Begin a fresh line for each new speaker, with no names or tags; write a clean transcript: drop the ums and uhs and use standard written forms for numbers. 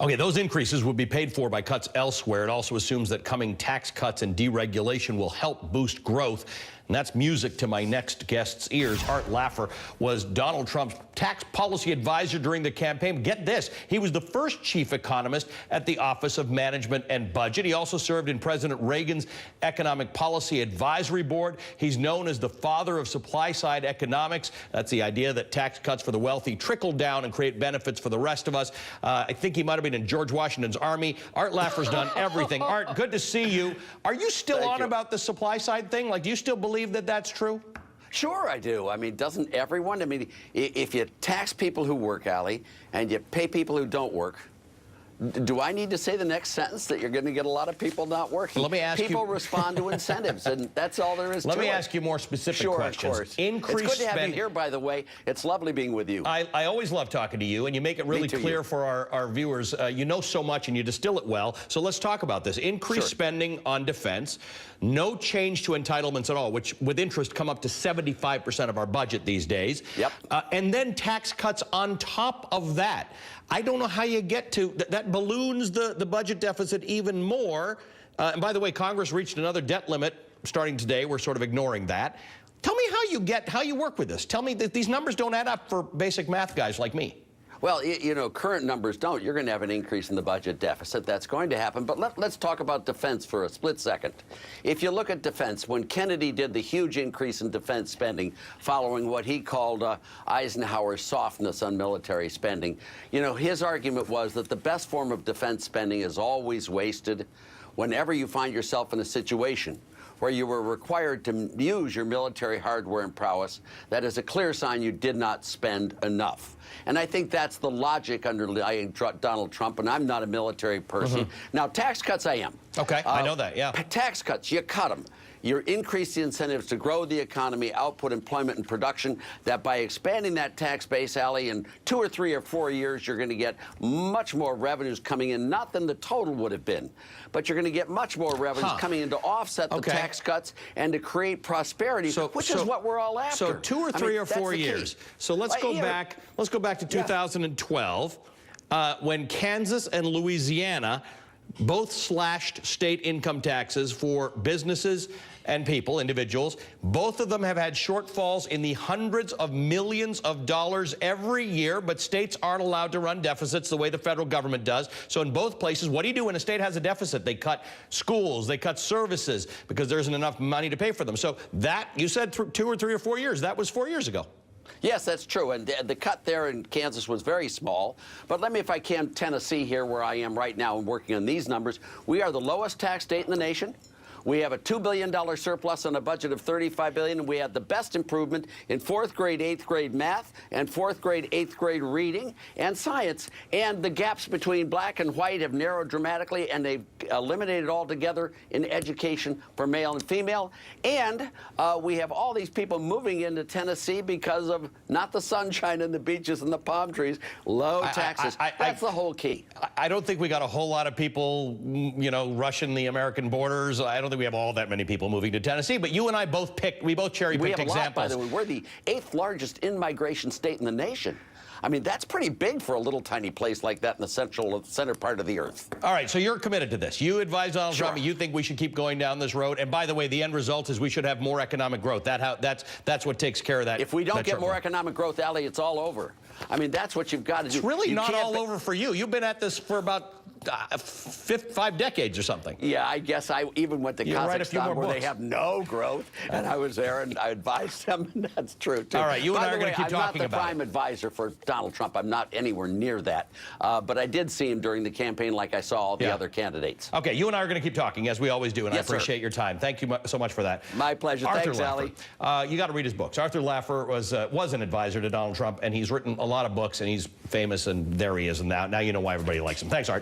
Okay, those increases would be paid for by cuts elsewhere. It also assumes that coming tax cuts and deregulation will help boost growth. And that's music to my next guest's ears. Art Laffer was Donald Trump's tax policy advisor during the campaign. Get this, he was the first chief economist at the Office of Management and Budget. He also served in President Reagan's Economic Policy Advisory Board. He's known as the father of supply-side economics. That's the idea that tax cuts for the wealthy trickle down and create benefits for the rest of us. I think he might have been in George Washington's army. Art Laffer's done everything. Art, good to see you. Are you still on about the supply-side thing? Like, do you still believe that that's true?
Sure I do. I mean, doesn't everyone? I mean, if you tax people who work, Ali, and you pay people who don't work, do I need to say the next sentence that you're going to get a lot of people not working?
Let me ask
people respond to incentives, and that's all there is to it.
Let me ask you more specific questions.
Of course.
Increased
it's good to have
spending.
you here, by the way. It's lovely being with you.
I always love talking to you, and you make it really clear for our viewers. You know so much, and you distill it well. So let's talk about this. Increased spending on defense, no change to entitlements at all, which with interest come up to 75% of our budget these days.
Yep.
And then tax cuts on top of that. I don't know how you get to that balloons the budget deficit even more. And by the way, Congress reached another debt limit starting today. We're sort of ignoring that. Tell me how you work with this. Tell me that these numbers don't add up for basic math guys like me.
Well, you know, current numbers don't. You're going to have an increase in the budget deficit. That's going to happen. But let's talk about defense for a split second. If you look at defense, when Kennedy did the huge increase in defense spending following what he called Eisenhower's softness on military spending, you know, his argument was that the best form of defense spending is always wasted whenever you find yourself in a situation where you were required to use your military hardware and prowess. That is a clear sign you did not spend enough. And I think that's the logic underlying Donald Trump, and I'm not a military person. Now, tax cuts I am.
Okay, I know that, yeah.
Tax cuts, you cut them. You increase the incentives to grow the economy, output, employment, and production, that by expanding that tax base, Ali, in 2 or 3 or 4 years, you're going to get much more revenues coming in, not than the total would have been, but you're going to get much more revenues coming in to offset the tax cuts and to create prosperity, which is what we're all after.
So 2 or 3 or 4 years. So let's go back. Let's go back to 2012, when Kansas and Louisiana both slashed state income taxes for businesses and people, individuals. Both of them have had shortfalls in the hundreds of millions of dollars every year, but states aren't allowed to run deficits the way the federal government does. So in both places, what do you do when a state has a deficit? They cut schools, they cut services, because there isn't enough money to pay for them. So that, you said 2 or 3 or 4 years. That was 4 years ago.
Yes, that's true, and the cut there in Kansas was very small. But let me, if I can, Tennessee here, where I am right now and working on these numbers. We are the lowest tax state in the nation. We have a $2 billion surplus on a budget of $35 billion, and we had the best improvement in 4th grade, 8th grade math, and 4th grade, 8th grade reading and science. And the gaps between black and white have narrowed dramatically, and they've eliminated altogether in education for male and female. And we have all these people moving into Tennessee because of not the sunshine and the beaches and the palm trees, low taxes. That's the whole key.
I don't think we got a whole lot of people, you know, rushing the American borders. I don't think we have all that many people moving to Tennessee, but you and I both both cherry-picked examples.
We have a lot, by the way. We're the 8th largest in-migration state in the nation. I mean, that's pretty big for a little tiny place like that in the center part of the earth.
All right, so you're committed to this. You advise Donald Trump. You think we should keep going down this road. And by the way, the end result is we should have more economic growth. That's what takes care of that.
If we don't get more economic growth, Ali, it's all over. I mean, that's what you've got to do.
It's really not all over for you. You've been at this for about 5 decades or something.
Yeah, I guess I even went to Kazakhstan where they have no growth, and I was there and I advised them, and that's true too.
All right, you and I are going to keep talking about it.
I'm not the prime advisor for Donald Trump. I'm not anywhere near that. But I did see him during the campaign like I saw all the other candidates.
Okay, you and I are going to keep talking, as we always do, and I appreciate your time. Thank you so much for that.
My pleasure. Thanks, Ali.
You got to read his books. Arthur Laffer was an advisor to Donald Trump, and he's written a lot of books, and he's famous, and there he is. And now you know why everybody likes him. Thanks, Art.